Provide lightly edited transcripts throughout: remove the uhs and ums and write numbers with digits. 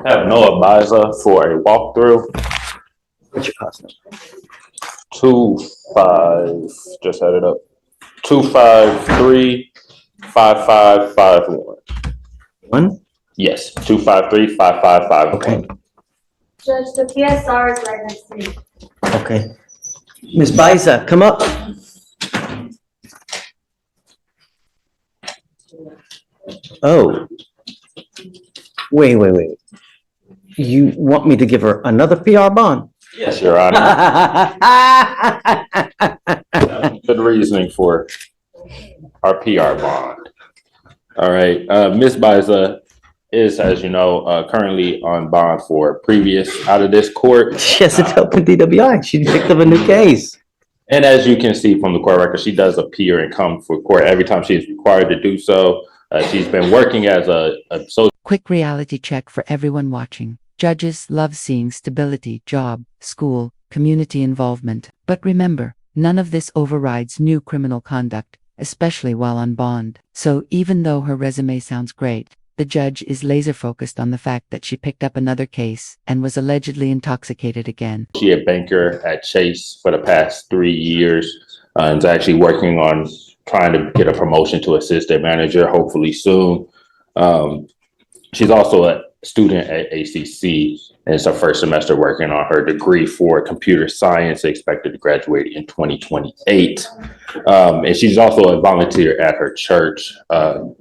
Have no advisor for a walkthrough. What's your cost number? 25, just had it up. 253-5551. One? Yes, 253-5551. Okay. Judge, the PSR is right next to me. Okay. Ms. Biza, come up. Oh. Wait. You want me to give her another PR bond? Yes, Your Honor. Good reasoning for our PR bond. All right, Ms. Biza is, as you know, currently on bond for previous out of this court. She hasn't opened DWI. She picked up a new case. And as you can see from the court record, she does appear and come for court every time she is required to do so. She's been working as a social. Quick reality check for everyone watching. Judges love seeing stability, job, school, community involvement. But remember, none of this overrides new criminal conduct, especially while on bond. So even though her resume sounds great, the judge is laser focused on the fact that she picked up another case and was allegedly intoxicated again. She a banker at Chase for the past 3 years and is actually working on trying to get a promotion to assistant manager, hopefully soon. She's also a student at ACC and it's her first semester working on her degree for computer science, expected to graduate in 2028. And she's also a volunteer at her church. Do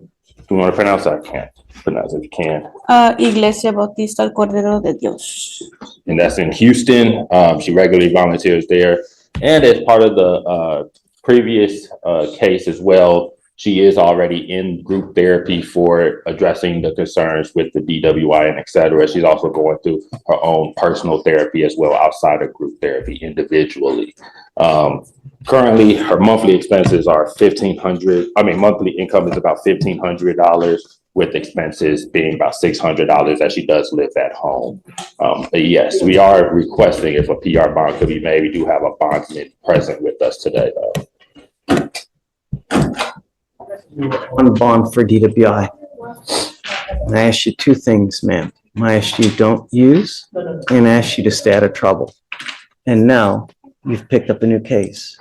you want to pronounce that? I can't pronounce it if you can. Iglesia Bautista el Cordero de Dios. And that's in Houston. She regularly volunteers there. And as part of the previous case as well, she is already in group therapy for addressing the concerns with the DWI and et cetera. She's also going through her own personal therapy as well outside of group therapy individually. Currently, her monthly expenses are $1,500. Monthly income is about $1,500 with expenses being about $600 as she does live at home. But yes, we are requesting if a PR bond could be made. We do have a bondsman present with us today though. One bond for DWI. And I asked you two things, ma'am. I asked you don't use and I asked you to stay out of trouble. And now you've picked up a new case.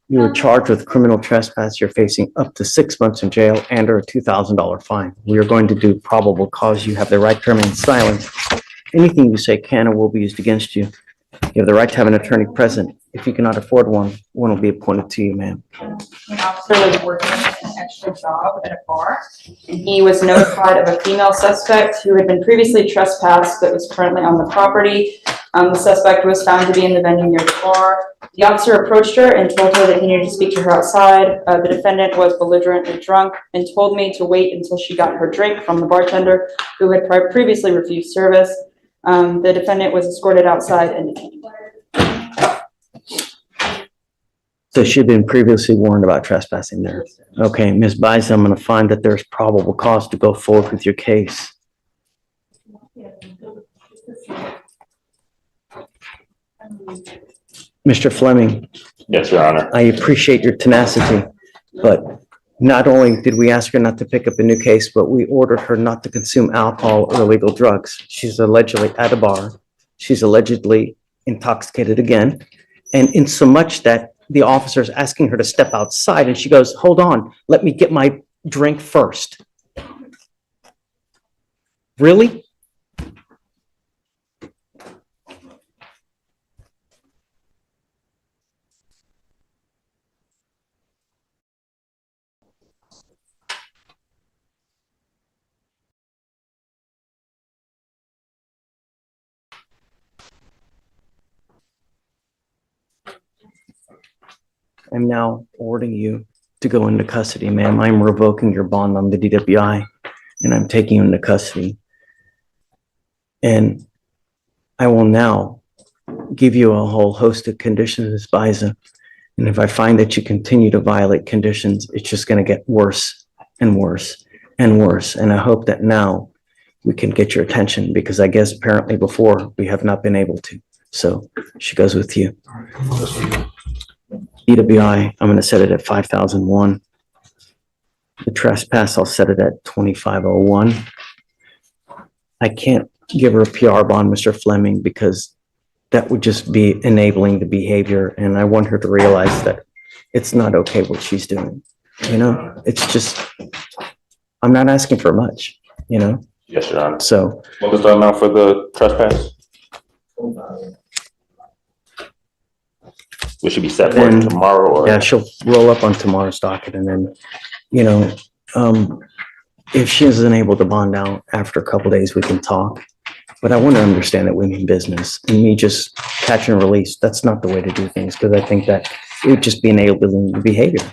You were charged with criminal trespass. You're facing up to 6 months in jail and or a $2,000 fine. We are going to do probable cause. You have the right to remain silent. Anything you say can or will be used against you. You have the right to have an attorney present. If you cannot afford one, one will be appointed to you, ma'am. An officer was working an extra job at a bar, and he was notified of a female suspect who had been previously trespassed but was currently on the property. The suspect was found to be in the venue near the bar. The officer approached her and told her that he needed to speak to her outside. The defendant was belligerently drunk and told me to wait until she got her drink from the bartender who had previously refused service. The defendant was escorted outside and detained. So she'd been previously warned about trespassing there. Okay, Ms. Bice, I'm going to find that there's probable cause to go forward with your case. Mr. Fleming. Yes, Your Honor. I appreciate your tenacity, but not only did we ask her not to pick up a new case, but we ordered her not to consume alcohol or illegal drugs. She's allegedly at a bar. She's allegedly intoxicated again. And in so much that the officer is asking her to step outside and she goes, hold on, let me get my drink first. Really? I'm now ordering you to go into custody, ma'am. I'm revoking your bond on the DWI and I'm taking you into custody. And I will now give you a whole host of conditions, Biza. And if I find that you continue to violate conditions, it's just going to get worse and worse and worse. And I hope that now we can get your attention because I guess apparently before we have not been able to. So she goes with you. DWI, I'm going to set it at 5,001. The trespass, I'll set it at 2,501. I can't give her a PR bond, Mr. Fleming, because that would just be enabling the behavior. And I want her to realize that it's not okay what she's doing. You know, it's just, I'm not asking for much, you know? Yes, Your Honor. So, What was the amount for the trespass? We should be set for Then- tomorrow or? yeah, she'll roll up on tomorrow's docket and then, you know, if she isn't able to bond out after a couple days, we can talk. But I want to understand that we mean business, and me just catch and release, that's not the way to do things, because I think that it would just be enabling the behavior.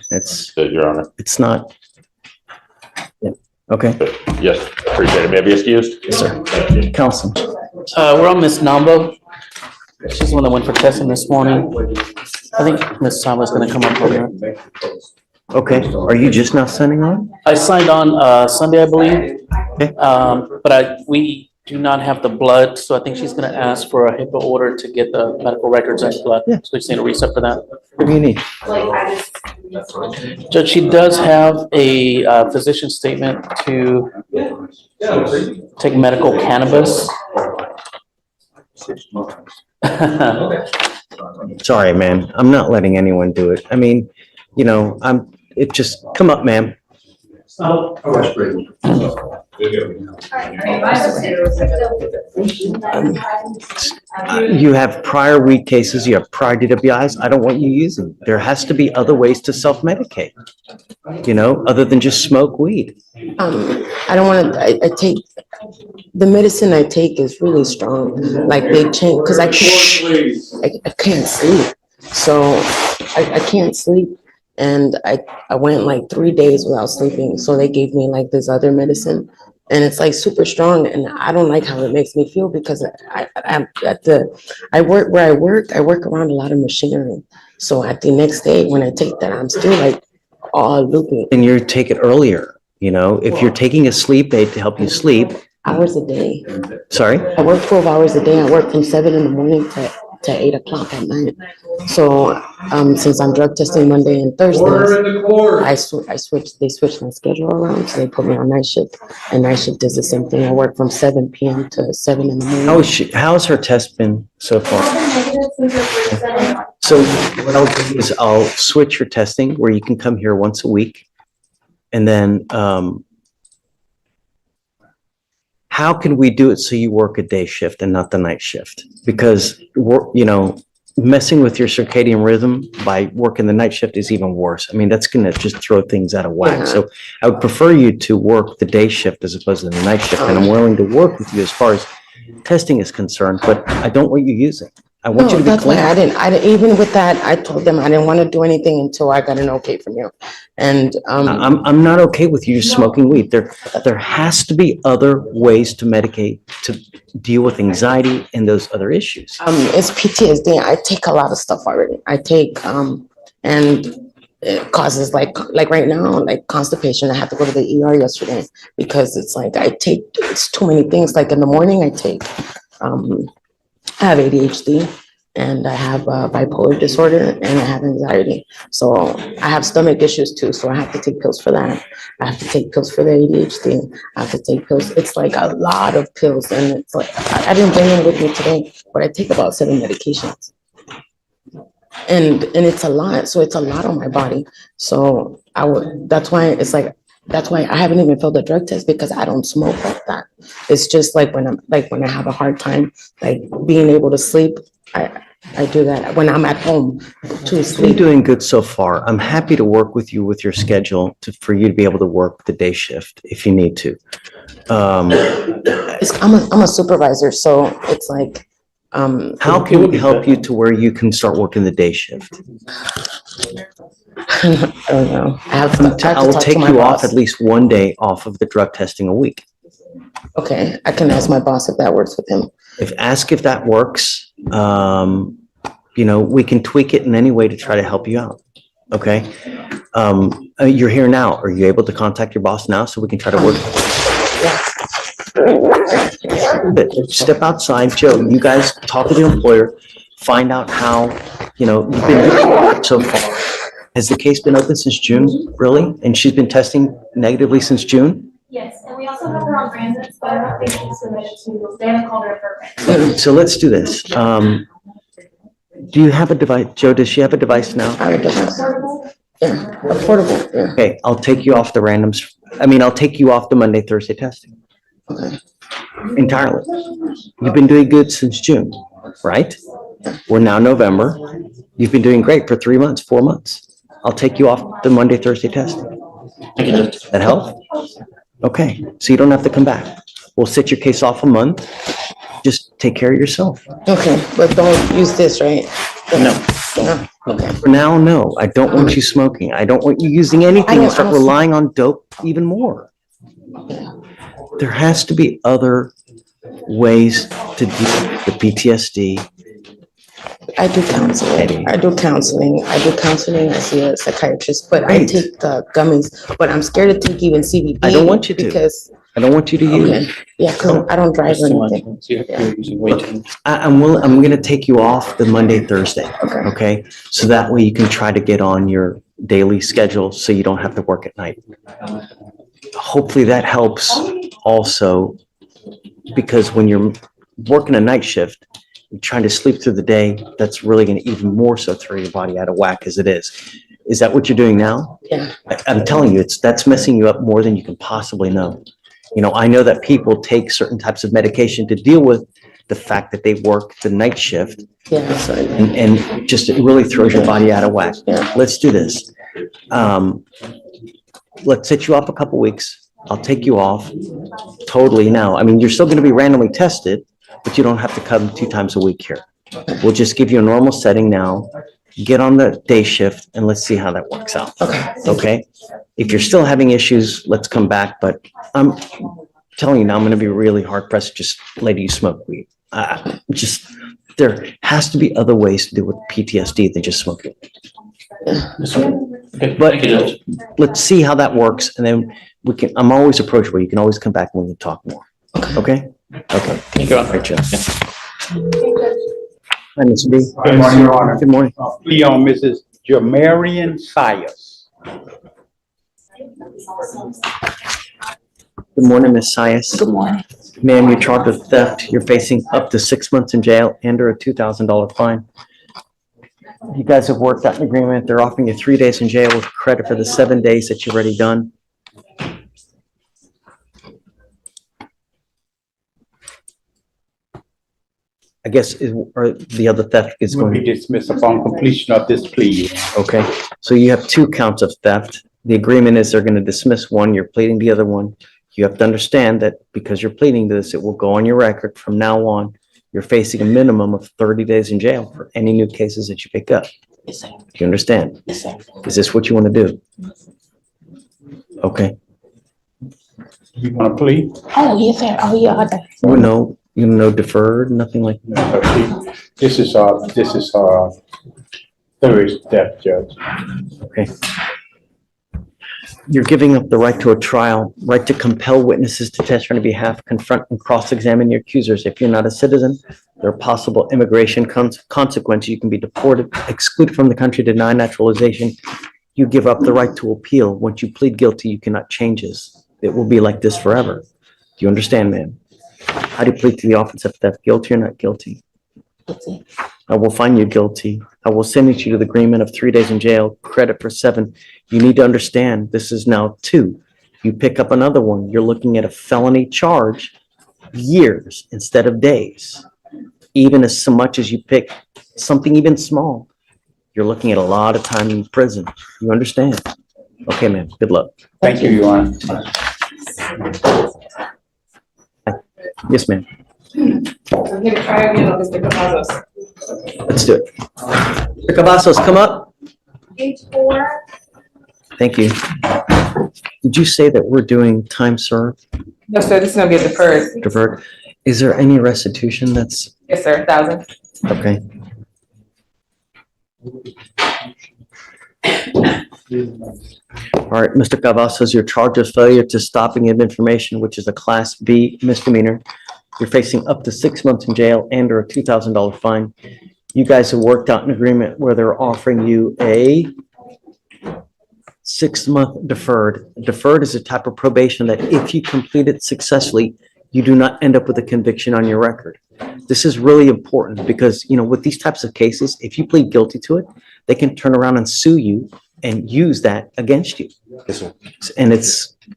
Good, Your Honor. It's not. Yeah, okay, Yes, appreciate it. May I be excused? yes, sir. Counsel, We're on Miss Namba. She's the one that went for testing this morning. I think Miss Samba's gonna come up on here. okay, are you just now signing on? I signed on, Sunday, I believe. Okay. But we do not have the blood, so I think she's gonna ask for a HIPAA order to get the medical records and blood. Yeah. So we just need a reset for that. What do you need? Judge, she does have a physician statement to take medical cannabis. Sorry, man, I'm not letting anyone do it. I mean, you know, it just, come up, ma'am. You have prior weed cases, you have prior DWIs. I don't want you using. There has to be other ways to self-medicate, you know, other than just smoke weed. I don't want to, I take, the medicine I take is really strong, like they change, because I can't sleep. So I can't sleep. And I went like 3 days without sleeping. So they gave me like this other medicine and it's like super strong. And I don't like how it makes me feel because I work where I work around a lot of machinery. So at the next day when I take that, I'm still like all loopy. And you take it earlier, you know, if you're taking a sleep aid to help you sleep. Hours a day. Sorry? I work 12 hours a day. I work from 7 in the morning to 8 o'clock at night. So since I'm drug testing Monday and Thursdays, they switched my schedule around. So they put me on night shift, and night shift is the same thing. I work from 7 p.m. to 7 in the morning. How's her test been so far? So what I'll do is I'll switch your testing where you can come here once a week. And then how can we do it so you work a day shift and not the night shift? Because you know, messing with your circadian rhythm by working the night shift is even worse. I mean, that's going to just throw things out of whack. Yeah. So I would prefer you to work the day shift as opposed to the night shift. And I'm willing to work with you as far as testing is concerned, but I don't want you using. I want you to be That's why clean. I didn't, even with that, I told them I didn't want to do anything until I got an okay from you. And, I'm not okay with you smoking weed. There has to be other ways to medicate, to deal with anxiety and those other issues. it's PTSD. I take a lot of stuff already. I take, and it causes like right now, like constipation. I had to go to the ER yesterday because it's like, it's too many things. Like in the morning I take, I have ADHD and I have bipolar disorder and I have anxiety. So I have stomach issues too. So I have to take pills for that. I have to take pills for the ADHD. I have to take pills. It's like a lot of pills. And it's like, I didn't bring them with me today, but I take about 7 medications. And it's a lot. So it's a lot on my body. So that's why I haven't even filled the drug test because I don't smoke like that. It's just like when I have a hard time, like being able to sleep, I do that when I'm at home to You're sleep. doing good so far. I'm happy to work with you with your schedule for you to be able to work the day shift if you need to. I'm a supervisor, so it's like, How can we help you to where you can start working the day shift? I don't know. I I will take you off at least one day off of the drug testing a week. Okay, I can ask my boss if that works with him. Ask if that works. You know, we can tweak it in any way to try to help you out. Okay? You're here now. Are you able to contact your boss now so we can try to work? Step outside, Joe. You guys talk to the employer, find out how, you know, you've been doing so far. Has the case been open since June, really? And she's been testing negatively since June? Yes, and we also have her on transit, but I don't think she's submitted to, they haven't called her a permit. So let's do this. Do you have a device? Joe, does she have a device now? I would definitely, yeah, affordable, yeah, Okay, I'll take you off the randoms. I mean, I'll take you off the Monday, Thursday testing okay. entirely. You've been doing good since June, right? We're now November. You've been doing great for 3 months, 4 months. I'll take you off the Monday, Thursday testing. That help? Okay, so you don't have to come back. We'll set your case off a month. Just take care of yourself. Okay, but don't use this, right? No. No, okay. For now, no. I don't want you smoking. I don't want you using anything and start relying on dope even more. There has to be other ways to deal with the PTSD. I do counseling. I see a psychiatrist, but I Great. take the gummies, but I'm scared to take even CBD. I don't want you to. Because, I don't want you to use. okay, yeah, because I don't drive or anything. You're using way too much. I'm gonna take you off the Monday, Thursday, okay? So that way you can try to get on your daily schedule so you don't have to work at night. Hopefully that helps also, because when you're working a night shift, you're trying to sleep through the day, that's really gonna even more so throw your body out of whack as it is. Is that what you're doing now? Yeah. I'm telling you, that's messing you up more than you can possibly know. You know, I know that people take certain types of medication to deal with the fact that they work the night shift, Yeah, that's right. and just it really throws your body out of whack. Yeah. Let's do this. Let's set you off a couple weeks. I'll take you off totally now. I mean, you're still gonna be randomly tested, but you don't have to come 2 times a week here. We'll just give you a normal setting now, get on the day shift, and let's see how that works out. Okay. Okay? If you're still having issues, let's come back, but I'm telling you now, I'm gonna be really hard pressed to just letting you smoke weed. There has to be other ways to deal with PTSD than just smoking. Okay, But- thank you, Judge. Let's see how that works, and then I'm always approachable. You can always come back when we talk more. Okay? Okay. Thank you. All right, Joe. Hi, Ms. B. Good morning, Your Honor. Good morning. Plea on Mrs. Jamarian Sias. Good morning, Ms. Sias. Good morning. Ma'am, you're charged with theft. You're facing up to 6 months in jail and or a $2,000 fine. You guys have worked out an agreement. They're offering you 3 days in jail with credit for the 7 days that you've already done. I guess, or the other theft is Will be going, dismissed upon completion of this plea. okay. So you have 2 counts of theft. The agreement is they're going to dismiss one, you're pleading the other one. You have to understand that because you're pleading this, it will go on your record from now on. You're facing a minimum of 30 days in jail for any new cases that you pick up. Yes, sir. Do you understand? Yes, sir. Is this what you want to do? Okay. You want to plea? Oh, yes, sir. Oh, yeah. No deferred, nothing like that. This is third step, Judge. Okay. You're giving up the right to a trial, right to compel witnesses to testify on your behalf, confront and cross-examine your accusers. If you're not a citizen, there are possible immigration consequences. You can be deported, excluded from the country, denied naturalization. You give up the right to appeal. Once you plead guilty, you cannot change this. It will be like this forever. Do you understand, ma'am? How do you plead to the offense of theft? Guilty or not guilty? Guilty. I will find you guilty. I will sentence you to the agreement of 3 days in jail, credit for 7. You need to understand, this is now 2. You pick up another one, you're looking at a felony charge, years instead of days. Even as so much as you pick something even small, you're looking at a lot of time in prison. You understand? Okay, man, good luck. Thank you, Your Honor. Yes, ma'am. I'm gonna try again on Mr. Cavazos. Let's do it. Mr. Cavazos, come up. Page 4, Thank you. Did you say that we're doing time served, No, sir, this is gonna be a deferred. deferred? Is there any restitution that's, Yes, sir, 1,000. okay? All right, Mr. Cavazos, you're charged with failure to stop and give information, which is a Class B misdemeanor. You're facing up to 6 months in jail and or a $2,000 fine. You guys have worked out an agreement where they're offering you a 6-month deferred. Deferred is a type of probation that if you complete it successfully, you do not end up with a conviction on your record. This is really important because, with these types of cases, if you plead guilty to it, they can turn around and sue you and use that against you. Yes, sir. And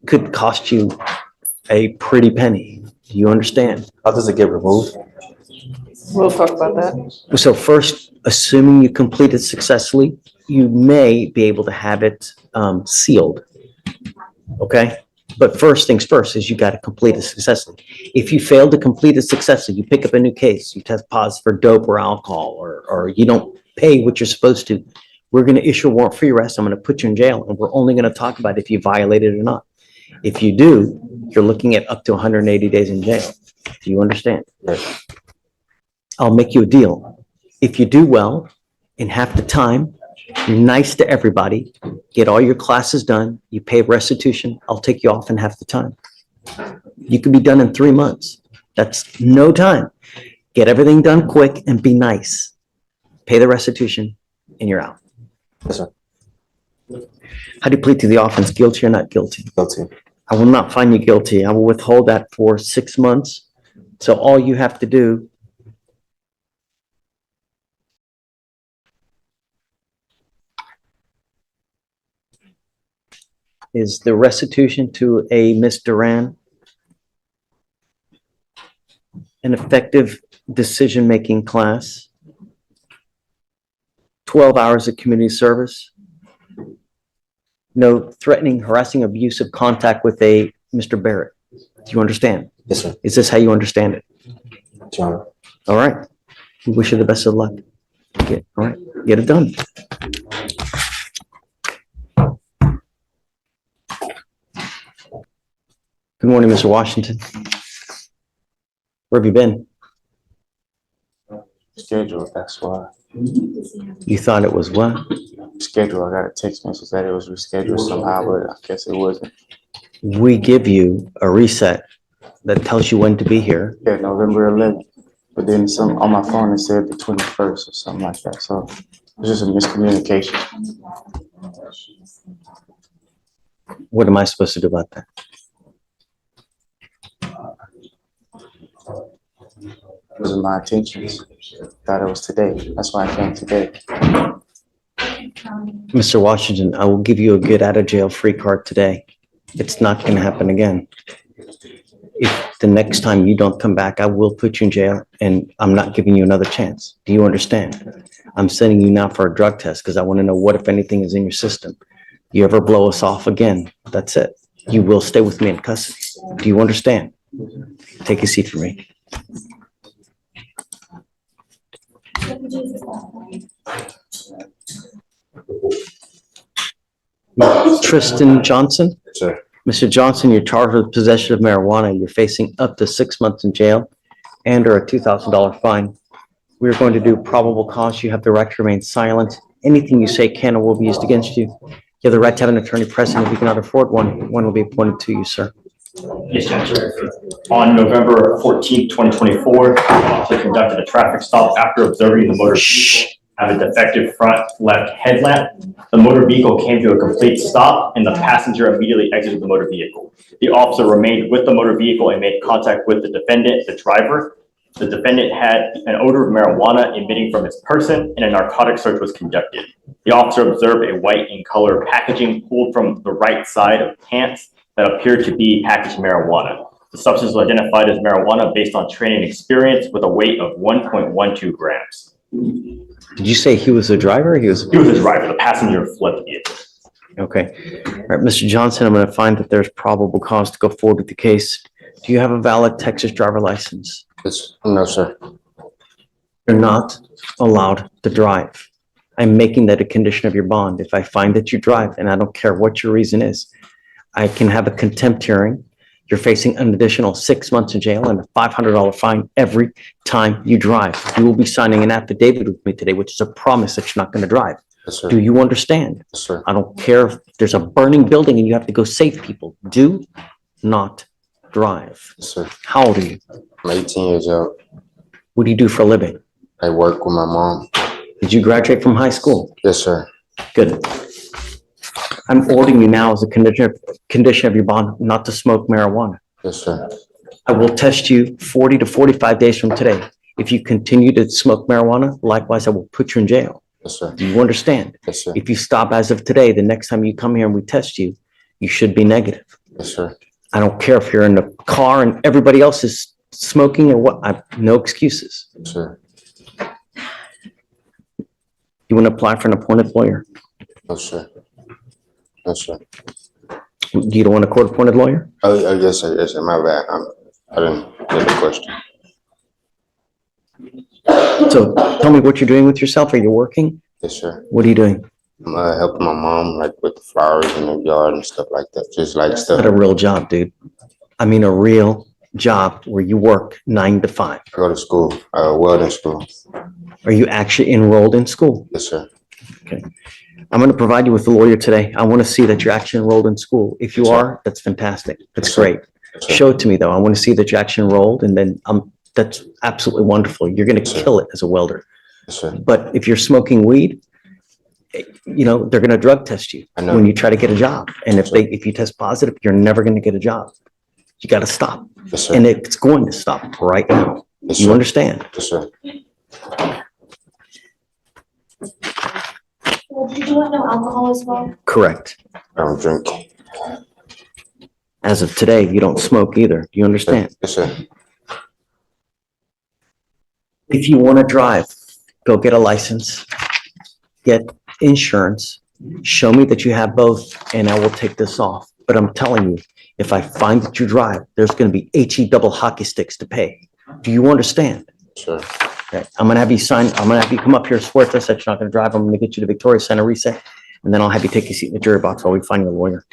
could cost you a pretty penny. Do you understand? How does it get removed? We'll talk about that. So first, assuming you complete it successfully, you may be able to have it sealed. Okay? But first things first is you got to complete it successfully. If you fail to complete it successfully, you pick up a new case, you test positive for dope or alcohol, or you don't pay what you're supposed to, we're going to issue a warrant for your arrest. I'm going to put you in jail, and we're only going to talk about if you violated it or not. If you do, you're looking at up to 180 days in jail. Do you understand? Right. I'll make you a deal. If you do well in half the time, you're nice to everybody, get all your classes done, you pay restitution, I'll take you off in half the time. You can be done in 3 months. That's no time. Get everything done quick and be nice. Pay the restitution and you're out. Yes, sir. How do you plead to the offense? Guilty or not guilty? Guilty. I will not find you guilty. I will withhold that for 6 months. So all you have to do is the restitution to a Miss Duran, an effective decision-making class, 12 hours of community service, no threatening, harassing, abusive contact with a Mr. Barrett. Do you understand? Yes, sir. Is this how you understand it? John. All right. We wish you the best of luck. All right, get it done. Good morning, Mr. Washington. Where have you been? Schedule, that's why. You thought it was what? Schedule, I got a text message that it was rescheduled somehow, but I guess it wasn't. We give you a reset that tells you when to be here. Yeah, November 11th, but then some on my phone it said the 21st or something like that, so it's just a miscommunication. What am I supposed to do about that? It wasn't my intentions. Thought it was today. That's why I came today. Mr. Washington, I will give you a get out of jail free card today. It's not going to happen again. If the next time you don't come back, I will put you in jail and I'm not giving you another chance. Do you understand? I'm sending you now for a drug test because I want to know what, if anything, is in your system. You ever blow us off again, that's it. You will stay with me in custody. Do you understand? Take a seat for me. Tristan Johnson? Sir. Mr. Johnson, you're charged with possession of marijuana. You're facing up to 6 months in jail and or a $2,000 fine. We're going to do probable cause. You have the right to remain silent. Anything you say can or will be used against you. You have the right to have an attorney present. If you cannot afford one, one will be appointed to you, sir. Yes, Judge. On November 14th, 2024, the officer conducted a traffic stop after observing the motor vehicle have a defective front left headlamp. The motor vehicle came to a complete stop and the passenger immediately exited the motor vehicle. The officer remained with the motor vehicle and made contact with the defendant, the driver. The defendant had an odor of marijuana emitting from his person and a narcotic search was conducted. The officer observed a white in color packaging pulled from the right side of pants that appeared to be packaged marijuana. The substance was identified as marijuana based on training experience with a weight of 1.12 grams. Did you say he was the driver? He was the driver. The passenger fled the vehicle. Okay. All right, Mr. Johnson, I'm going to find that there's probable cause to go forward with the case. Do you have a valid Texas driver license? No, sir. You're not allowed to drive. I'm making that a condition of your bond. If I find that you drive, and I don't care what your reason is, I can have a contempt hearing. You're facing an additional 6 months in jail and a $500 fine every time you drive. You will be signing an affidavit with me today, which is a promise that you're not going to drive. Yes, sir. Do you understand? Yes, sir. I don't care if there's a burning building and you have to go save people. Do not drive. Yes, sir. How old are you? I'm 18 years old. What do you do for a living? I work with my mom. Did you graduate from high school? Yes, sir. Good. I'm ordering you now as a condition of your bond not to smoke marijuana. Yes, sir. I will test you 40 to 45 days from today. If you continue to smoke marijuana, likewise, I will put you in jail. Yes, sir. Do you understand? Yes, sir. If you stop as of today, the next time you come here and we test you, you should be negative. Yes, sir. I don't care if you're in the car and everybody else is smoking or what, no excuses. Yes, sir. You want to apply for an appointed lawyer? No, sir. No, sir. You don't want a court-appointed lawyer? Oh, yes, sir. Yes, sir. My bad. I didn't get the question. So tell me what you're doing with yourself. Are you working? Yes, sir. What are you doing? I'm helping my mom, like, with the flowers in the yard and stuff like that. Just like Not stuff. a real job, dude. I mean, a real job where you work 9 to 5. I go to school, welding school. Are you actually enrolled in school? Yes, sir. I'm going to provide you with a lawyer today. I want to see that you're actually enrolled in school. If you are, that's fantastic. That's Yes, sir. great. Yes, sir. Show it to me, though. I want to see that you're actually enrolled, and then that's absolutely wonderful. You're going to Yes, sir. kill it as a welder. Yes, sir. But if you're smoking weed, they're going to drug test you I know. when you try to get a job. And Yes, if you test positive, you're never going to get a job. You got to stop. Yes, sir. And it's going to stop right now. Yes, You sir. understand? Yes, sir. Well, did you want no alcohol as well? Correct. I don't drink. As of today, you don't smoke either. Do you understand? Yes, sir. If you want to drive, go get a license, get insurance, show me that you have both, and I will take this off. But I'm telling you, if I find that you drive, there's going to be HE double hockey sticks to pay. Do you understand? Sure. Okay. I'm going to have you sign, I'm going to have you come up here, swear to us that you're not going to drive. I'm going to get you to Victoria Center reset, and then I'll have you take a seat in the jury box while we find you a lawyer.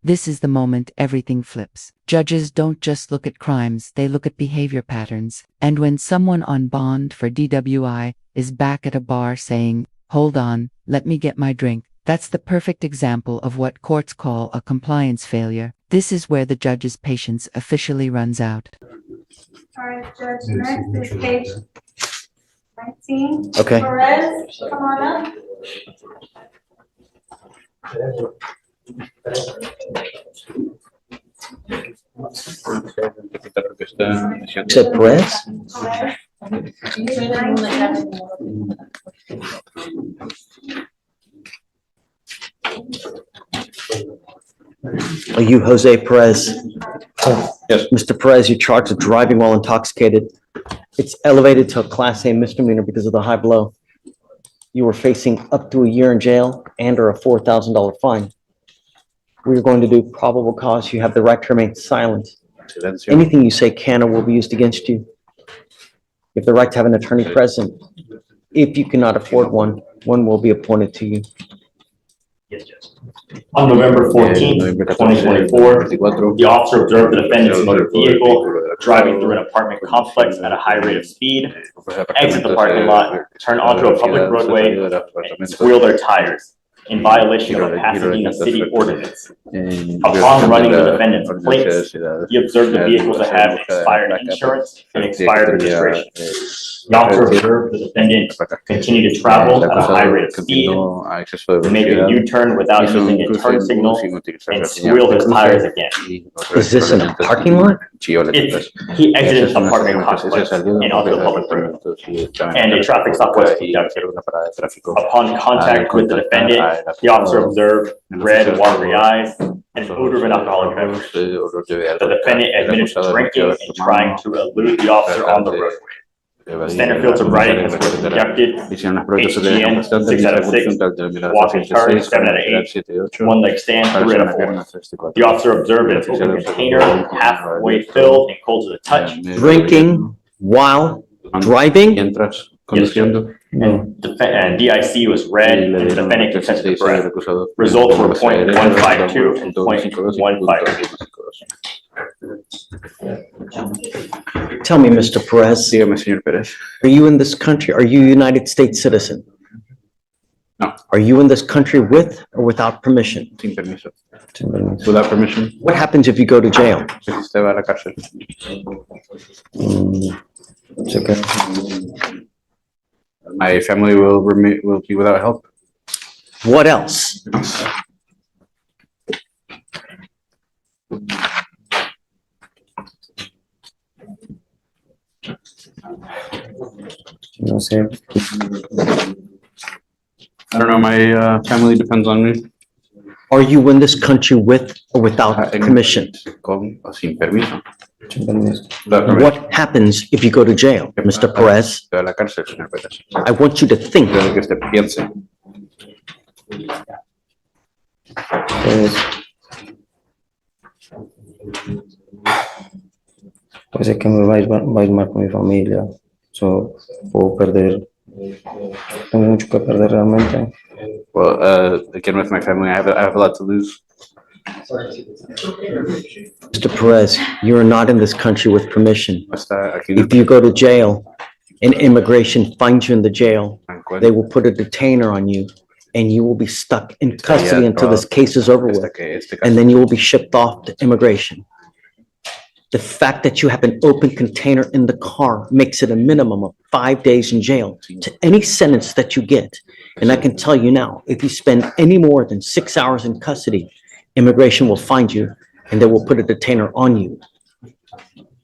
This is the moment everything flips. Judges don't just look at crimes, they look at behavior patterns. And when someone on bond for DWI is back at a bar saying, "Hold on, let me get my drink," that's the perfect example of what courts call a compliance failure. This is where the judge's patience officially runs out. All right, Judge, next is page 19. Okay. Perez, come on up. Said Perez? Are you Jose Perez? Yes. Mr. Perez, you're charged with driving while intoxicated. It's elevated to a Class A misdemeanor because of the high blow. You were facing up to a year in jail and or a $4,000 fine. We are going to do probable cause. You have the right to remain silent. Anything you say can or will be used against you. You have the right to have an attorney present. If you cannot afford one, one will be appointed to you. Yes, Judge. On November 14th, 2024, the officer observed the defendant's motor vehicle driving through an apartment complex at a high rate of speed, exit the parking lot, turn onto a public roadway, and squeal their tires in violation of a Pasadena city ordinance. Upon running the defendant's plates, he observed the vehicle to have expired insurance and expired registration. The officer observed the defendant continue to travel at a high rate of speed, make a U-turn without using a turn signal, and squeal his tires again. Is this in a parking lot? He exited the apartment complex and onto the public road, and a traffic stop was conducted. Upon contact with the defendant, the officer observed red, watery eyes, and an odor of an alcoholic beverage. The defendant admitted to drinking and trying to elude the officer on the roadway. Standard field sobriety has been conducted, HGN 6 out of 6, walk and turn 7 out of 8, one leg stand 3 out of 4. The officer observed an open container halfway filled and cold to the touch. Drinking while driving? Yes, and DIC was red, and the defendant consented to breath. Results were 0.152 and 0.152. Tell me, Mr. Perez, are you in this country? Are you a United States citizen? No. Are you in this country with or without permission? Without permission. What happens if you go to jail? It's okay. My family will be without help. What else? No sé. I don't know, my family depends on me. Are you in this country with or without permission? Con o sin permiso. What happens if you go to jail, Mr. Perez? A la cárcel, señor Pérez. I want you to think. Quiero que usted piense. Pues es que me va a ir mal con mi familia. So, puedo perder. Tengo mucho que perder realmente. Well, again, with my family, I have a lot to lose. Mr. Perez, you are not in this country with permission. Hasta aquí If you go to jail and immigration finds you in the jail, they will put a detainer on you and you will be stuck in custody until this case is over with. And then you will be shipped off to immigration. The fact that you have an open container in the car makes it a minimum of 5 days in jail to any sentence that you get. And I can tell you now, if you spend any more than 6 hours in custody, immigration will find you and they will put a detainer on you.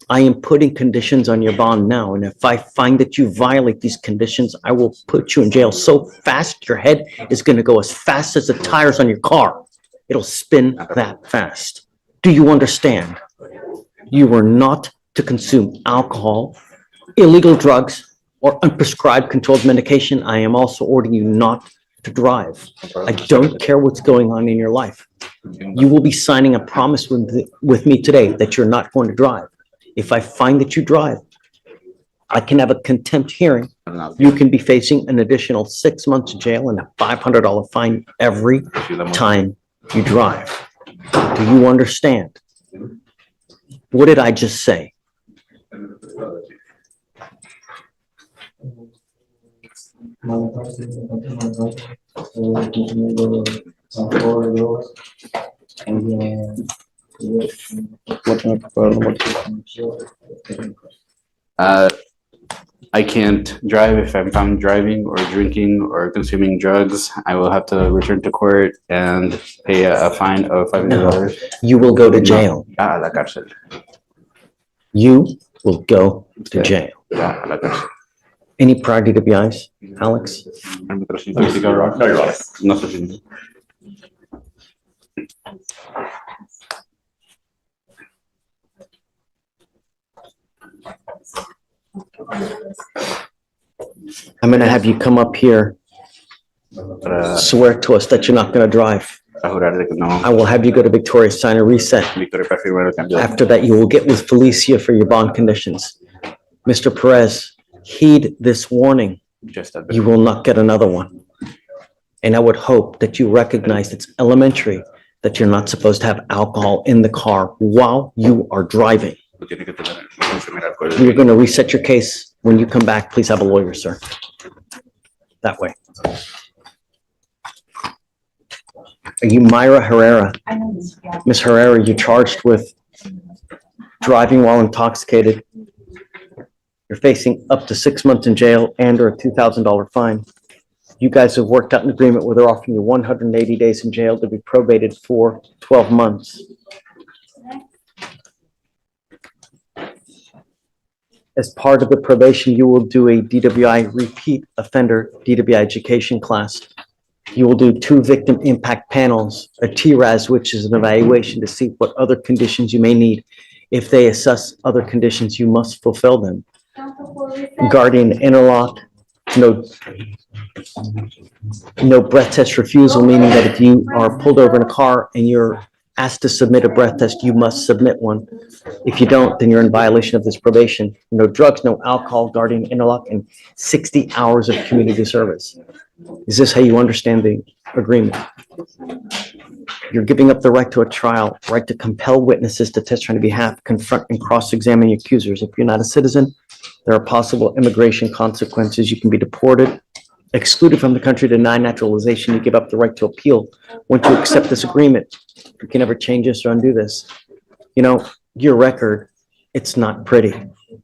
I am putting conditions on your bond now, and if I find that you violate these conditions, I will put you in jail so fast your head is going to go as fast as the tires on your car. It'll spin that fast. Do you understand? You are not to consume alcohol, illegal drugs, or unprescribed controlled medication. I am also ordering you not to drive. I don't care what's going on in your life. You will be signing a promise with me today that you're not going to drive. If I find that you drive, I can have a contempt hearing. You can be facing an additional 6 months in jail and a $500 fine every time you drive. Do you understand? What did I just say? I can't drive if I'm found driving or drinking or consuming drugs. I will have to return to court and pay a fine of $500. You will go to jail. A la cárcel. You will go to jail. A la cárcel. Any prior DWIs, Alex? No, Your Honor. No sé. I'm gonna have you come up here, swear to us that you're not gonna drive. A jurar de que no. I will have you go to Victoria, sign a reset. Victoria para firmar el cambio. After that, you will get with Felicia for your bond conditions. Mr. Perez, heed this warning. Just a You will not get another one. And I would hope that you recognize it's elementary that you're not supposed to have alcohol in the car while you are driving. Tiene que tener consumir alcohol. We're going to reset your case. When you come back, please have a lawyer, sir. That way. Are you Myra Herrera? I know this, yeah. Ms. Herrera, you're charged with driving while intoxicated. You're facing up to 6 months in jail and or a $2,000 fine. You guys have worked out an agreement where they're offering you 180 days in jail to be probated for 12 months. As part of the probation, you will do a DWI repeat offender DWI education class. You will do 2 victim impact panels, a TRAS, which is an evaluation to see what other conditions you may need. If they assess other conditions, you must fulfill them. Guardian interlock, no breath test refusal, meaning that if you are pulled over in a car and you're asked to submit a breath test, you must submit one. If you don't, then you're in violation of this probation. No drugs, no alcohol, guardian interlock, and 60 hours of community service. Is this how you understand the agreement? You're giving up the right to a trial, right to compel witnesses to testify on your behalf, confront and cross-examine your accusers. If you're not a citizen, there are possible immigration consequences. You can be deported, excluded from the country, denied naturalization. You give up the right to appeal. Once you accept this agreement, you can never change this or undo this. You know, your record, it's not pretty.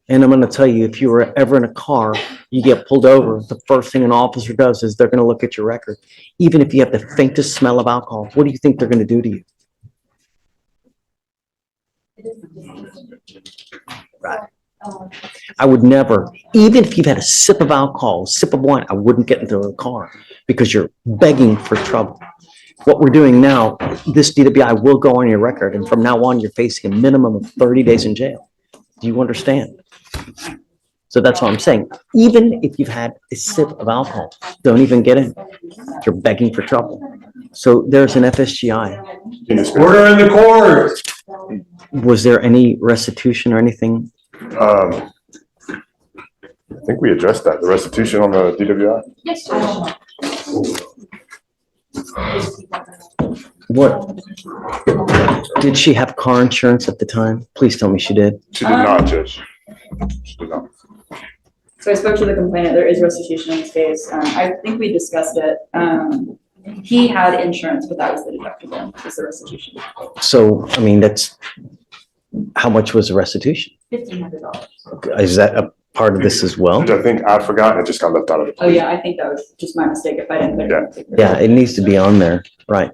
And I'm gonna tell you, if you were ever in a car, you get pulled over, the first thing an officer does is they're gonna look at your record. Even if you have the faintest smell of alcohol, what do you think they're gonna do to you? Right. I would never, even if you've had a sip of alcohol, a sip of wine, I wouldn't get into a car because you're begging for trouble. What we're doing now, this DWI will go on your record, and from now on, you're facing a minimum of 30 days in jail. Do you understand? So that's what I'm saying. Even if you've had a sip of alcohol, don't even get in. You're begging for trouble. So there's an FSGI. Order in the court. Was there any restitution or anything? I think we addressed that, the restitution on the DWI. Yes, Judge. What? Did she have car insurance at the time? Please tell me she did. She did not, Judge. She did not. So I spoke to the complainant, there is restitution in this case, I think we discussed it. He had insurance, but that was the deductible, was the restitution. So, I mean, that's, how much was the restitution? $1,500. Is that a part of this as well? Judge, I think I forgot, it just got left out of it. Oh, yeah, I think that was just my mistake if I didn't put it in. the paper. Yeah, it needs to be on there, right?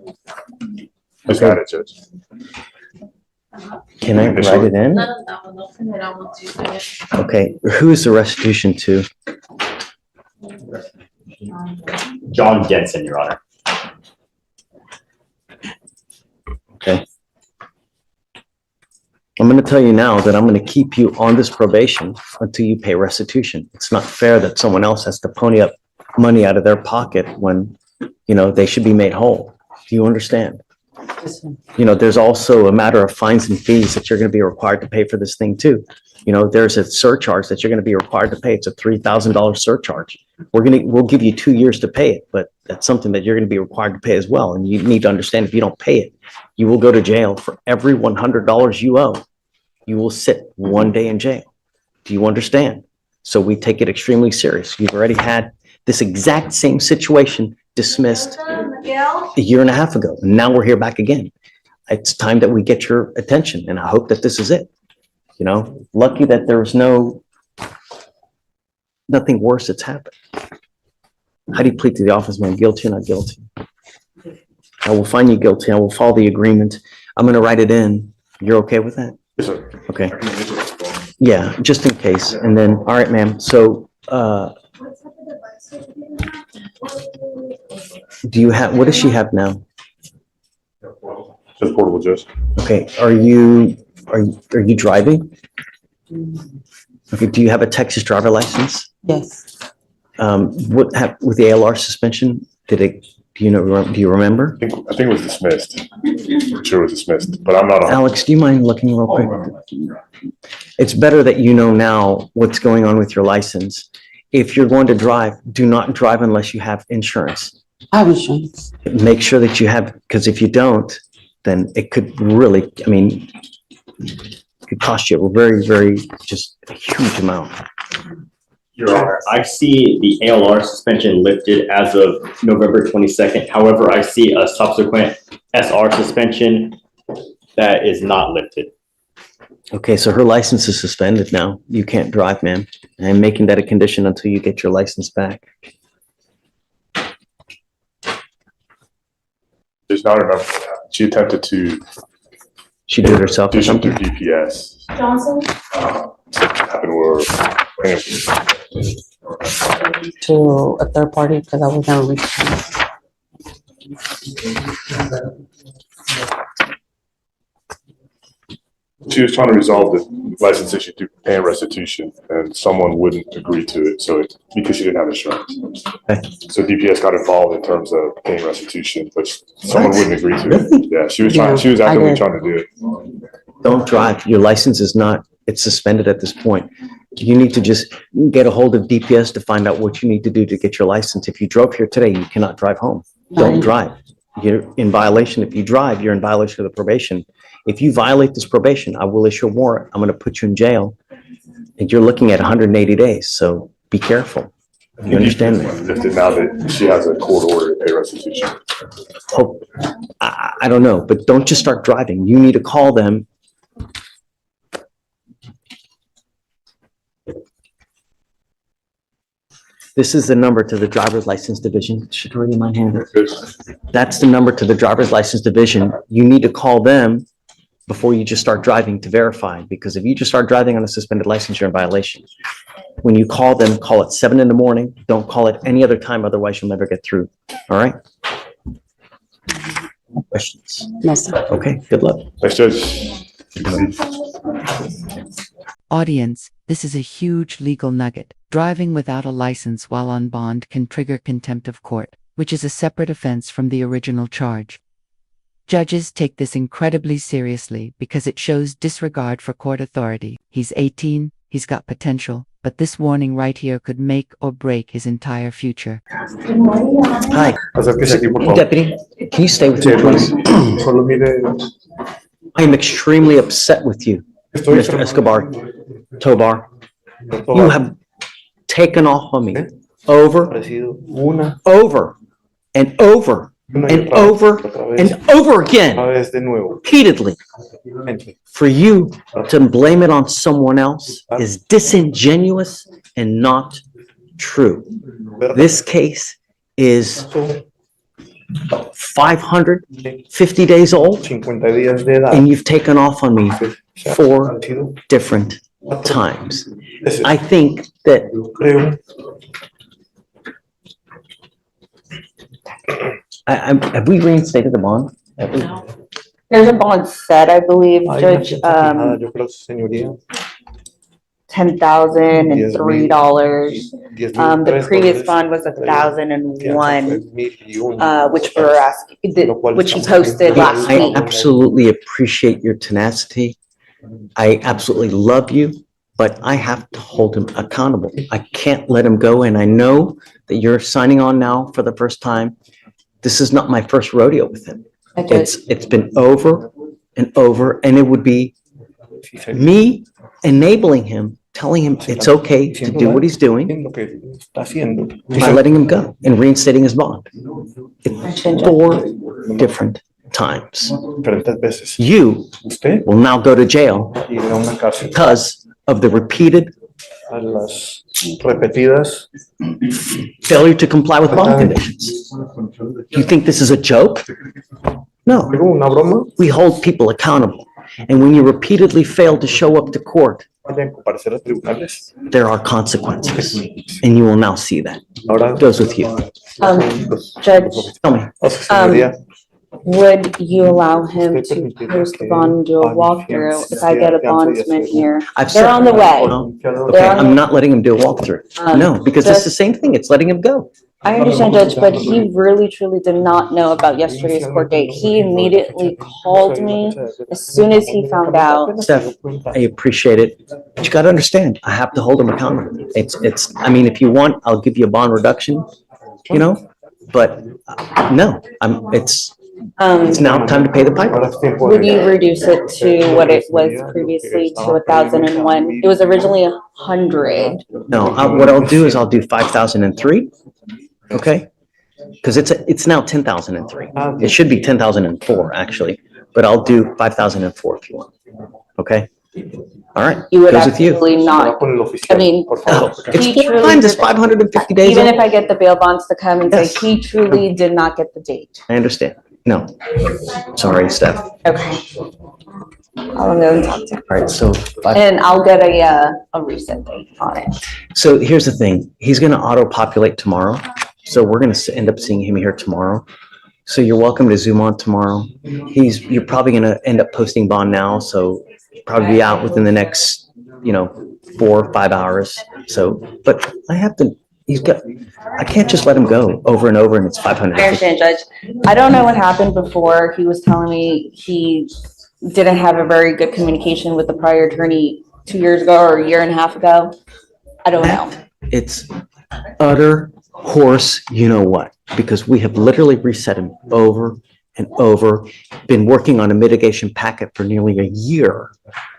Just got it, Judge. Can I write it in? Okay, who is the restitution to? John Jensen, Your Honor. Okay. I'm gonna tell you now that I'm gonna keep you on this probation until you pay restitution. It's not fair that someone else has to pony up money out of their pocket when, you know, they should be made whole. Do you understand? You know, there's also a matter of fines and fees that you're gonna be required to pay for this thing too. You know, there's a surcharge that you're gonna be required to pay. It's a $3,000 surcharge. We'll give you 2 years to pay it, but that's something that you're gonna be required to pay as well. And you need to understand, if you don't pay it, you will go to jail for every $100 you owe. You will sit 1 day in jail. Do you understand? So we take it extremely serious. You've already had this exact same situation dismissed a year and a half ago. And now we're here back again. It's time that we get your attention, and I hope that this is it. You know, lucky that there was nothing worse that's happened. How do you plead to the office, man? Guilty or not guilty? I will find you guilty. I will follow the agreement. I'm gonna write it in. You're okay with that? Yes, sir. Okay. Yeah, just in case. And then, all right, ma'am. So, do you have, what does she have now? Just portable, Judge. Okay, are you driving? Okay, do you have a Texas driver license? Yes. With the ALR suspension, do you remember? I think it was dismissed. I'm sure it was dismissed, but I'm not. Alex, do you mind looking real quick? It's better that you know now what's going on with your license. If you're going to drive, do not drive unless you have insurance. I have insurance. Make sure that you have, because if you don't, then it could really, I mean, it could cost you a very, very, just a huge amount. Your Honor, I see the ALR suspension lifted as of November 22nd. However, I see a subsequent SR suspension that is not lifted. Okay, so her license is suspended now. You can't drive, ma'am. I'm making that a condition until you get your license back. There's not enough. She attempted to. She did it herself or do something something? through DPS. Johnson? Happened where. To a third party because I was never reached. She was trying to resolve the license issue through paying restitution, and someone wouldn't agree to it. So because she didn't have insurance, so DPS got involved in terms of paying restitution, but someone wouldn't agree to it. Yeah, she was trying. She was actively trying to do it. Don't drive. Your license is not, it's suspended at this point. You need to just get a hold of DPS to find out what you need to do to get your license. If you drove here today, you cannot drive home. Don't drive. You're in violation. If you drive, you're in violation of the probation. If you violate this probation, I will issue a warrant. I'm going to put you in jail. And you're looking at 180 days. So be careful. You understand me? Lifted now that she has a court order to pay restitution. Hope, I don't know, but don't just start driving. You need to call them. This is the number to the driver's license division. Should already my hand. That's the number to the driver's license division. You need to call them before you just start driving to verify, because if you just start driving on a suspended license, you're in violation. When you call them, call at 7 in the morning. Don't call it any other time, otherwise you'll never get through. All right? Questions? No, sir. Okay, good luck. Thanks, Judge. Audience, this is a huge legal nugget. Driving without a license while on bond can trigger contempt of court, which is a separate offense from the original charge. Judges take this incredibly seriously because it shows disregard for court authority. He's 18, he's got potential, but this warning right here could make or break his entire future. Hi. Deputy, can you stay with me, please? I am extremely upset with you, Mr. Escobar, Tobar. You have taken off on me over and over and over and over again, repeatedly. For you to blame it on someone else is disingenuous and not true. This case is 550 days old, and you've taken off on me 4 different times. I think that have we reinstated the bond? There's a bond set, I believe, Judge, $10,003. The previous bond was $1,001, which we're asking, which he posted last I week. absolutely appreciate your tenacity. I absolutely love you, but I have to hold him accountable. I can't let him go, and I know that you're signing on now for the first time. This is not my first rodeo with him. It's been over and over, and it would be me enabling him, telling him it's okay to do what he's doing by letting him go and reinstating his bond. It's 4 different times. You will now go to jail because of the repeated failure to comply with bond conditions. You think this is a joke? No. We hold people accountable. And when you repeatedly fail to show up to court, there are consequences. And you will now see that. It goes with you. Judge, Tell me. would you allow him to post the bond and do a walkthrough if I get a bondsman here? They're on the way. Okay, I'm not letting him do a walkthrough. No, because it's the same thing. It's letting him go. I understand, Judge, but he really truly did not know about yesterday's court date. He immediately called me as soon as he found out. Steph, I appreciate it. But you gotta understand, I have to hold him accountable. I mean, if you want, I'll give you a bond reduction, but no, it's now time to pay the piper. Would you reduce it to what it was previously to 1,001? It was originally 100. No, what I'll do is I'll do 5,003. Okay? Because it's now 10,003. It should be 10,004 actually, but I'll do 5,004 if you want. Okay? All right. You would goes with you. absolutely not. I mean, It's he 4 truly times, it's did- 550 days even old. if I get the bail bonds to come and say Yes. he truly did not get the date. I understand. No. Sorry, Steph. Okay. I'll go and talk to him. All right, so And I'll get a reset date on it. So here's the thing, he's gonna auto-populate tomorrow, so we're gonna end up seeing him here tomorrow. So you're welcome to Zoom on tomorrow. You're probably gonna end up posting bond now, so probably be out within the next, 4 or 5 hours. So, but I can't just let him go over and over and it's 500. I understand, Judge. I don't know what happened before. He was telling me he didn't have a very good communication with the prior attorney 2 years ago or a year and a half ago. I don't know. It's utter horse, what, because we have literally reset him over and over, been working on a mitigation packet for nearly a year.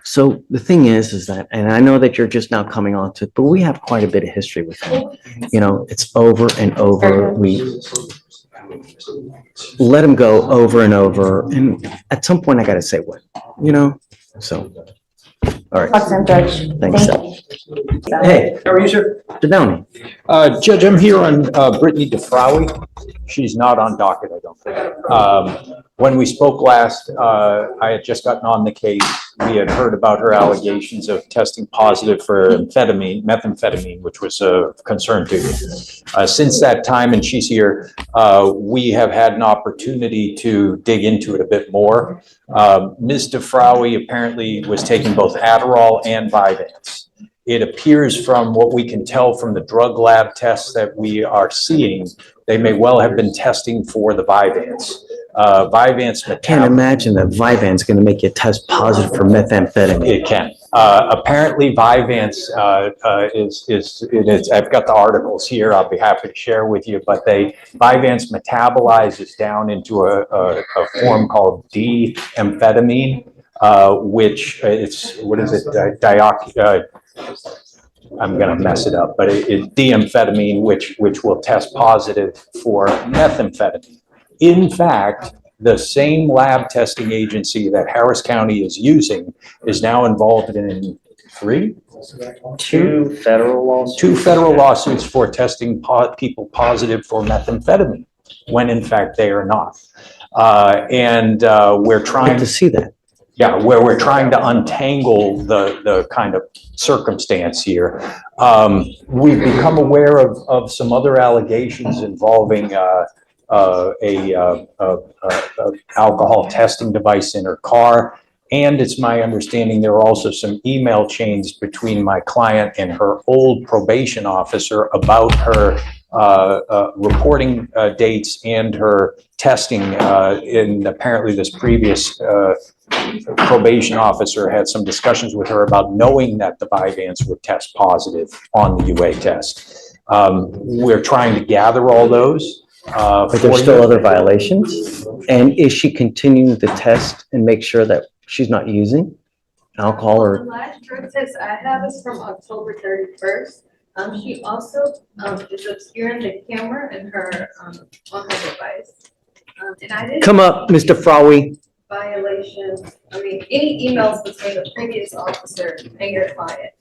So the thing is that, and I know that you're just now coming on to it, but we have quite a bit of history with him. It's over and over. We let him go over and over. And at some point I gotta say what, so. All right. Talk soon, Judge. Thanks. Thank you. Hey, How are you, sir? Downey. Judge, I'm here on Brittany Defrawi. She's not on docket, I don't think. When we spoke last, I had just gotten on the case. We had heard about her allegations of testing positive for methamphetamine, which was of concern to you. Since that time, and she's here, we have had an opportunity to dig into it a bit more. Ms. Defrawi apparently was taking both Adderall and Vyvanse. It appears from what we can tell from the drug lab tests that we are seeing, they may well have been testing for the Vyvanse. Vyvanse Can't imagine that Vyvanse is going to make you test positive for methamphetamine. It can. Apparently Vyvanse is, I've got the articles here, I'll be happy to share with you, but Vyvanse metabolizes down into a form called D-amphetamine, which it's, what is it, I'm gonna mess it up, but it's D-amphetamine, which will test positive for methamphetamine. In fact, the same lab testing agency that Harris County is using is now involved in two federal lawsuits for testing people positive for methamphetamine, when in fact they are not. We're trying to see that. Yeah, where we're trying to untangle the kind of circumstance here. We've become aware of some other allegations involving alcohol testing device in her car. And it's my understanding there are also some email chains between my client and her old probation officer about her reporting dates and her testing. And apparently this previous probation officer had some discussions with her about knowing that the Vyvanse would test positive on the UA test. We're trying to gather all those. But there's still other violations? And is she continuing to test and make sure that she's not using alcohol The or? last drug test I have is from October 31st. She also is obscuring the camera in her on her device. And I didn't. Come up, Mr. Frawi. Violation. I mean, any emails between the previous officer and your client.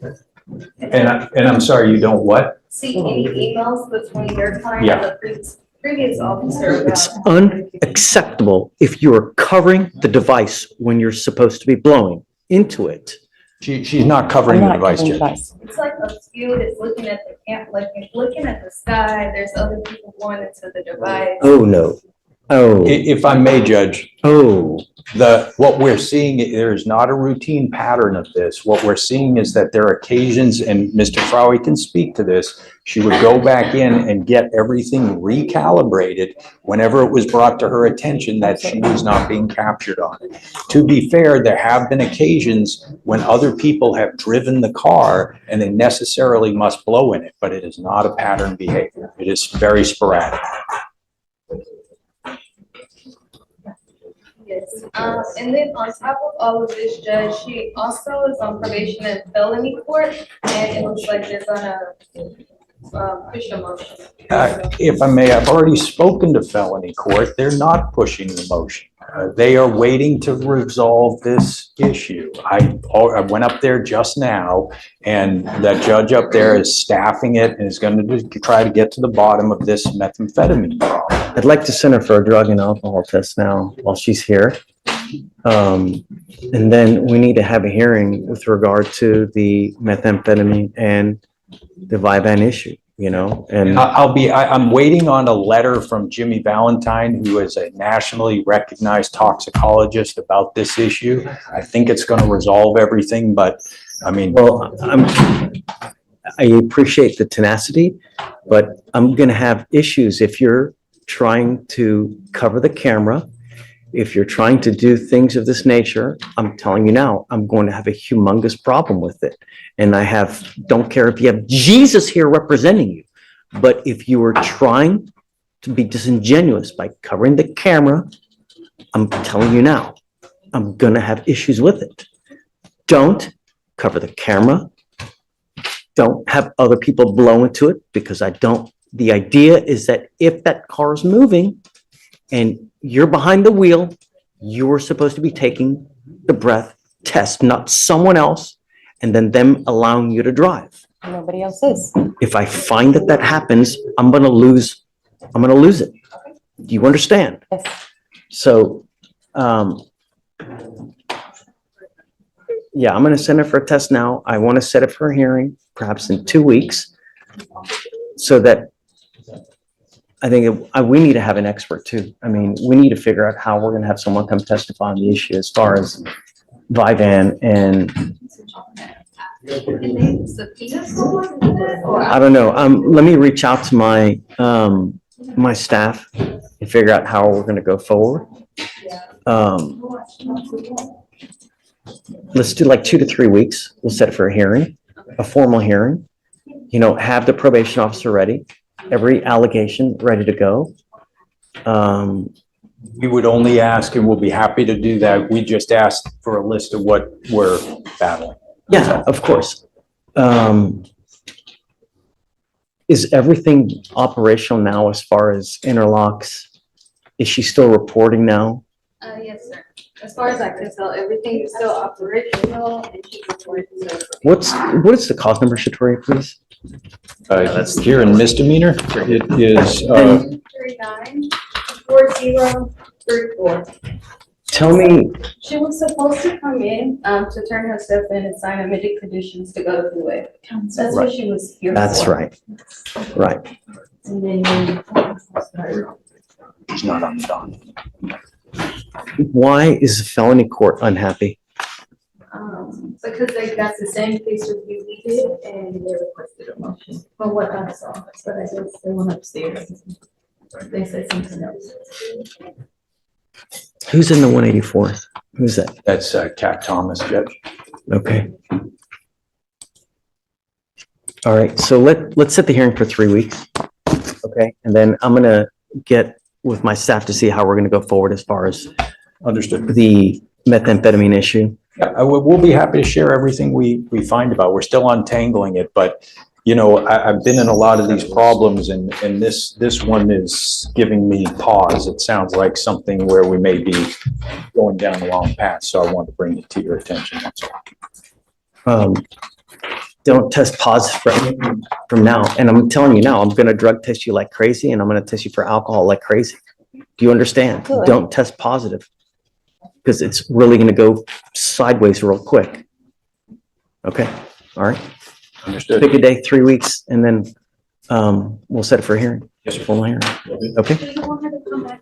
And I'm sorry, you don't what? See any emails between your client and the previous officer. It's unacceptable if you are covering the device when you're supposed to be blowing into it. She's not covering the device, Judge. It's like obscured, it's looking at the camp, like it's looking at the sky, there's other people going into the device. Oh, no. Oh. If I may, Judge. Oh. What we're seeing, there's not a routine pattern of this. What we're seeing is that there are occasions, and Mr. Frawi can speak to this, she would go back in and get everything recalibrated whenever it was brought to her attention that she was not being captured on it. To be fair, there have been occasions when other people have driven the car and they necessarily must blow in it, but it is not a pattern behavior. It is very sporadic. Yes, and then on top of all of this, Judge, she also is on probation and felony court, and it looks like they're gonna push a motion. If I may, I've already spoken to felony court. They're not pushing the motion. They are waiting to resolve this issue. I went up there just now, and the judge up there is staffing it and is going to try to get to the bottom of this methamphetamine problem. I'd like to send her for a drug and alcohol test now while she's here. And then we need to have a hearing with regard to the methamphetamine and the Vyvanse issue, you know, and I'm waiting on a letter from Jimmy Valentine, who is a nationally recognized toxicologist about this issue. I think it's going to resolve everything, but I mean. Well, I appreciate the tenacity, but I'm going to have issues if you're trying to cover the camera. If you're trying to do things of this nature, I'm telling you now, I'm going to have a humongous problem with it. And don't care if you have Jesus here representing you, but if you are trying to be disingenuous by covering the camera, I'm telling you now, I'm going to have issues with it. Don't cover the camera. Don't have other people blow into it, because the idea is that if that car is moving and you're behind the wheel, you are supposed to be taking the breath test, not someone else. and then them allowing you to drive. Nobody else is. If I find that that happens, I'm gonna lose it. Do you understand? Yes. So, yeah, I'm gonna send it for a test now. I want to set it for a hearing, perhaps in 2 weeks, so that I think we need to have an expert too. I mean, we need to figure out how we're gonna have someone come testify on the issue as far as Vivan and I don't know. Let me reach out to my, my staff and figure out how we're gonna go forward. Let's do like 2 to 3 weeks. We'll set it for a hearing, a formal hearing. You know, have the probation officer ready, every allegation ready to go. We would only ask, and we'll be happy to do that. We just asked for a list of what we're battling. Yeah, of course. Is everything operational now as far as interlocks? Is she still reporting now? Yes, sir. As far as I can tell, everything is still operational and she's reporting. What is the cause number, Shatori, please? That's here in misdemeanor. It is, 394034. Tell me, She was supposed to come in, to turn herself in and sign immediate conditions to go to the way. That's what she was here for. that's right. Right. And then it's not on the dock. Why is the felony court unhappy? because they got the same case review we did and they requested a motion from what I saw, but I guess they went upstairs. They said something else. Who's in the 184th? Who's that? That's Cat Thomas, Judge. Okay. All right, so let's set the hearing for 3 weeks. Okay, and then I'm gonna get with my staff to see how we're gonna go forward as far as Understood. the methamphetamine issue. Yeah, we'll be happy to share everything we find about. We're still untangling it, but you know, I've been in a lot of these problems and this one is giving me pause. It sounds like something where we may be going down the wrong path, so I want to bring it to your attention. That's all. Don't test positive from now. And I'm telling you now, I'm gonna drug test you like crazy and I'm gonna test you for alcohol like crazy. Do you understand? Good. Don't test positive. Because it's really gonna go sideways real quick. Okay, all right. Understood. Pick a day, 3 weeks, and then we'll set it for a hearing. Yes, sir. Formal hearing. Okay? Do you want her to come back